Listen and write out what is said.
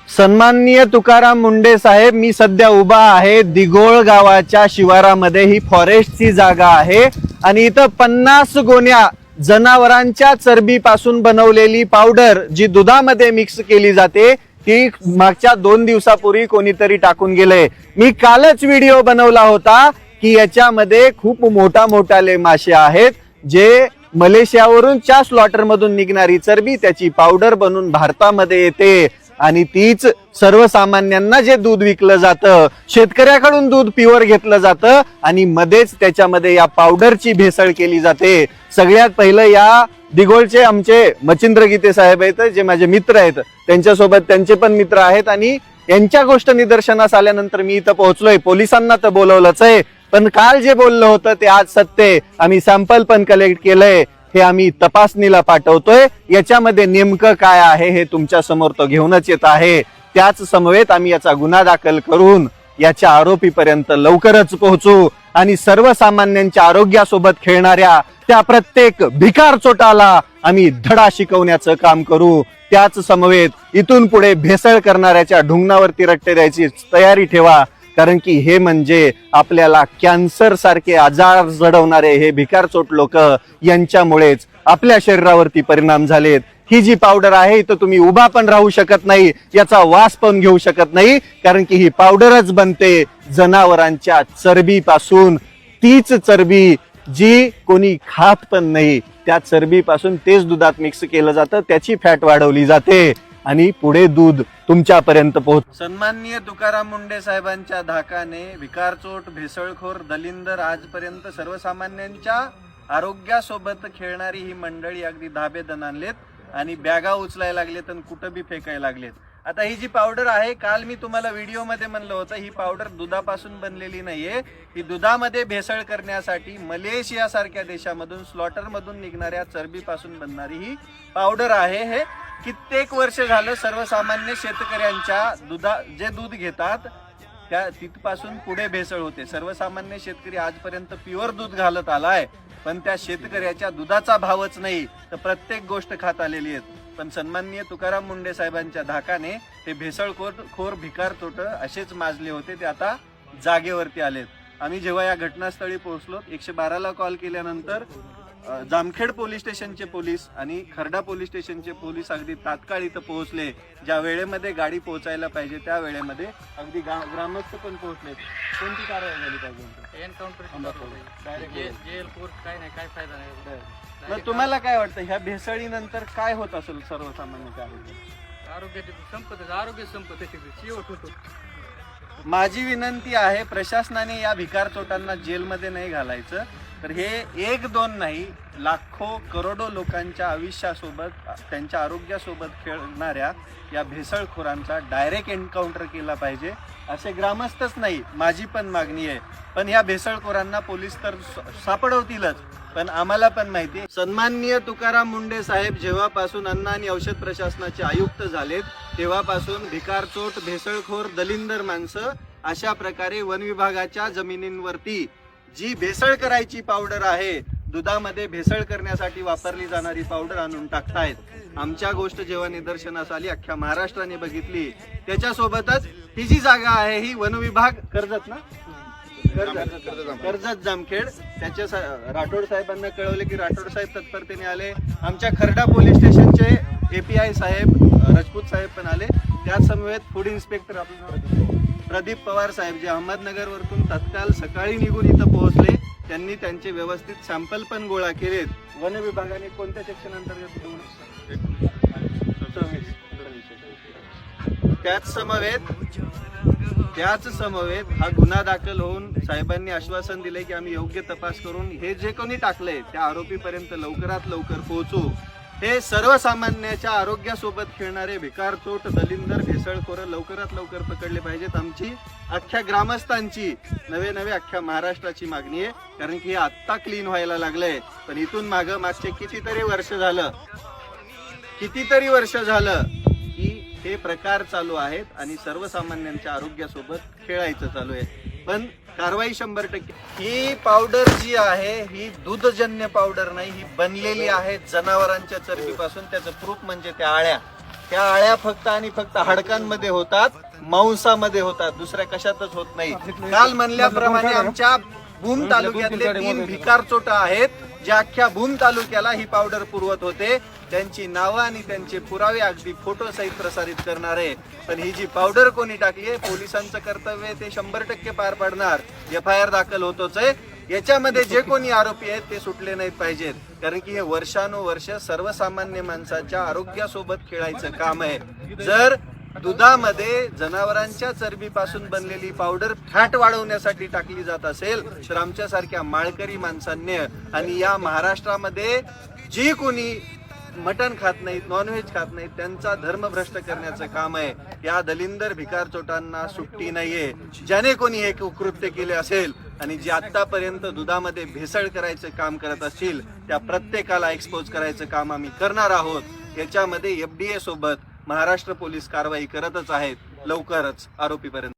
सन्माननीय तुकाराम मुंडे साहेब, मी सध्या उभा आहे दिघोळ गावाच्या शिवारामध्ये। ही फॉरेस्टची जागा आहे आणि इथं 50 गोण्या जनावरांच्या चरबीपासून बनवलेली पावडर जी दुधामध्ये मिक्स केली जाते ती मागच्या 2 दिवसापूर्वी कोणीतरी टाकून गेलंय। मी कालच व्हिडिओ बनवला होता की याच्यामध्ये खूप मोठाले मासे आहेत जे मलेशियावरून च्या स्लॉटर मधून निघणारी चरबी त्याची पावडर बनवून भारतामध्ये येते आणि तीच सर्वसामान्यांना जे दूध विकलं जातं, शेतकऱ्याकडून दूध प्युअर घेतलं जातं आणि मध्येच त्याच्यामध्ये या पावडरची भेसळ केली जाते। सगळ्यात पहिलं या दिघोळचे आमचे मच्छिंद्र गीते साहेब आहेत जे माझे मित्र आहेत, त्यांच्यासोबत त्यांचे पण मित्र आहेत आणि यांच्या गोष्ट निदर्शनास आल्यानंतर मी इथं पोहोचलोय। पोलिसांना तर बोलवलंच आहे, पण काल जे बोललं होतं ते आज सत्य आहे। आम्ही सॅम्पल पण कलेक्ट केलंय, हे आम्ही तपासणीला पाठवतोय। याच्यामध्ये नेमकं काय आहे हे तुमच्या समोर तो घेऊनच येत आहे। त्याच समवेत आम्ही याचा गुन्हा दाखल करून याच्या आरोपीपर्यंत लवकरच पोहोचू आणि सर्वसामान्यांच्या आरोग्यासोबत खेळणाऱ्या त्या प्रत्येक भिकार चोटाला आम्ही धडा शिकवण्याचं काम करू। त्याच समवेत इथून पुढे भेसळ करणाऱ्याच्या ढुंगणावरती रट्टे द्यायची तयारी ठेवा, कारण की हे म्हणजे आपल्याला कॅन्सर सारखे आजार जडवणारे हे भिकारचोट लोक यांच्यामुळेच आपल्या शरीरावरती परिणाम झालेत। ही जी पावडर आहे तर तुम्ही उभा पण राहू शकत नाही, याचा वास पण घेऊ शकत नाही, कारण की ही पावडरच बनते जनावरांच्या चरबीपासून। तीच चरबी जी कोणी खात पण नाही, त्या चरबीपासून तेच दुधात मिक्स केलं जातं, त्याची फॅट वाढवली जाते आणि पुढे दूध तुमच्यापर्यंत पोहोच। सन्माननीय तुकाराम मुंडे साहेबांच्या धाकाने भिकारचोट, भेसळखोर, दलिंदर आजपर्यंत सर्वसामान्यांच्या आरोग्यासोबत खेळणारी ही मंडळी अगदी धाबेदन आणलेत आणि बॅगा उचलायला लागलेत आणि कुठं बी फेकायला लागलेत। आता ही जी पावडर आहे, काल मी तुम्हाला व्हिडिओ मध्ये म्हणलं होतं ही पावडर दुधापासून बनलेली नाहीये, ही दुधामध्ये भेसळ करण्यासाठी मलेशिया सारख्या देशामधून स्लॉटर मधून निघणाऱ्या चरबीपासून बनणारी ही पावडर आहे। हे कित्येक वर्ष झालं सर्वसामान्य शेतकऱ्यांच्या जे दूध घेतात त्या तिथपासून पुढे भेसळ होते। सर्वसामान्य शेतकरी आजपर्यंत प्युअर दूध घालत आलाय, पण त्या शेतकऱ्याच्या दुधाचा भावच नाही तर प्रत्येक गोष्ट खात आलेली आहेत। पण सन्माननीय तुकाराम मुंडे साहेबांच्या धाकाने ते भेसळखोर भिकारचोट असेच माजले होते, ते आता जागेवरती आलेत। आम्ही जेव्हा या घटनास्थळी पोहोचलो 112ला कॉल केल्यानंतर जामखेड पोलीस स्टेशनचे पोलीस आणि खर्डा पोलीस स्टेशनचे पोलीस अगदी तात्काळ इथं पोहोचले। ज्या वेळेमध्ये गाडी पोहोचायला पाहिजे त्या वेळेमध्ये अगदी ग्रामस्थ पण पोहोचले। कोणती कारवाई झाली पाहिजे? मग तुम्हाला काय वाटतं ह्या भेसळीनंतर काय होत असेल सर्वसामान्य आरोग्य संपत? माझी विनंती आहे प्रशासनाने या भिकार चोटांना जेलमध्ये नाही घालायचं, तर हे 1-2 नाही लाखो करोडो लोकांच्या आयुष्यासोबत त्यांच्या आरोग्यासोबत खेळणाऱ्या या भेसळखोरांचा डायरेक्ट एन्काउंटर केला पाहिजे। असे ग्रामस्थच नाही, माझी पण मागणी आहे। पण या भेसळखोरांना पोलीस तर सापडवतीलच, पण आम्हाला पण माहिती आहे। सन्माननीय तुकाराम मुंडे साहेब जेव्हापासून अन्न आणि औषध प्रशासनाचे आयुक्त झालेत तेव्हापासून भिकारचोट, भेसळखोर, दलिंदर माणसं अशा प्रकारे वन विभागाच्या जमिनींवरती जी भेसळ करायची पावडर आहे, दुधामध्ये भेसळ करण्यासाठी वापरली जाणारी पावडर आणून टाकतायत। आमच्या गोष्ट जेव्हा निदर्शनास आली, अख्ख्या महाराष्ट्राने बघितली, त्याच्यासोबतच ही जी जागा आहे ही वन विभाग कर्जत जामखेड त्याच्या राठोड साहेबांना कळवले की राठोड साहेब तत्परतेने आले। आमच्या खर्डा पोलीस स्टेशनचे API साहेब राजपूत साहेब पण आले। त्या समवेत फूड इन्स्पेक्टर आपले प्रदीप पवार साहेब जे अहमदनगर वरून तत्काळ सकाळी निघून इथं पोहोचले, त्यांनी त्यांचे व्यवस्थित सॅम्पल पण गोळा केलेत। वन विभागाने कोणत्या सेक्शन अंतर्गत त्याच समवेत हा गुन्हा दाखल होऊन साहेबांनी आश्वासन दिले की आम्ही योग्य तपास करून हे जे कोणी टाकलंय त्या आरोपीपर्यंत लवकरात लवकर पोहोचू। हे सर्वसामान्याच्या आरोग्यासोबत खेळणारे भिकारचोट, दलिंदर, भेसळखोर लवकरात लवकर पकडले पाहिजेत। आमची अख्ख्या ग्रामस्थांची नवे अख्ख्या महाराष्ट्राची मागणी आहे, कारण की हे आत्ता क्लीन व्हायला लागलंय, पण इथून मागचे कितीतरी वर्ष झालं की हे प्रकार चालू आहेत आणि सर्वसामान्यांच्या आरोग्यासोबत खेळायचं चालू आहे। पण कारवाई 100%। ही पावडर जी आहे ही दूधजन्य पावडर नाही, ही बनलेली आहे जनावरांच्या चरबीपासून। त्याचं प्रूफ म्हणजे त्या आळ्या त्या आळ्या फक्त आणि फक्त हाडकांमध्ये होतात, मांसामध्ये होतात, दुसऱ्या कशातच होत नाही. काल म्हणल्याप्रमाणे आमच्या भूम तालुक्यातले 3 भिकार चोटा आहेत जे अख्ख्या भूम तालुक्याला ही पावडर पुरवत होते. त्यांची नावं आणि त्यांचे पुरावे अगदी फोटो सहित प्रसारित करणार आहे. पण ही जी पावडर कोणी टाकली आहे, पोलिसांचं कर्तव्य आहे ते 100% पार पाडणार. FIR दाखल होतोच आहे. याच्यामध्ये जे कोणी आरोपी आहेत ते सुटले नाहीत पाहिजेत, कारण की हे वर्षानुवर्ष सर्वसामान्य माणसाच्या आरोग्यासोबत खेळायचं काम आहे. जर दुधामध्ये जनावरांच्या चरबीपासून बनलेली पावडर फॅट वाढवण्यासाठी टाकली जात असेल तर आमच्यासारख्या माळकरी माणसांनी आणि या महाराष्ट्रामध्ये जी कोणी मटण खात नाहीत, नॉनव्हेज खात नाहीत, त्यांचा धर्म भ्रष्ट करण्याचं काम आहे. या दलिंदर भिकार चोटांना सुट्टी नाहीये. ज्याने कोणी हे कृत्य केले असेल आणि जे आतापर्यंत दुधामध्ये भेसळ करायचं काम करत असतील त्या प्रत्येकाला एक्सपोज करायचं काम आम्ही करणार आहोत. याच्यामध्ये FDA सोबत महाराष्ट्र पोलीस कारवाई करतच आहेत. लवकरच आरोपीपर्यंत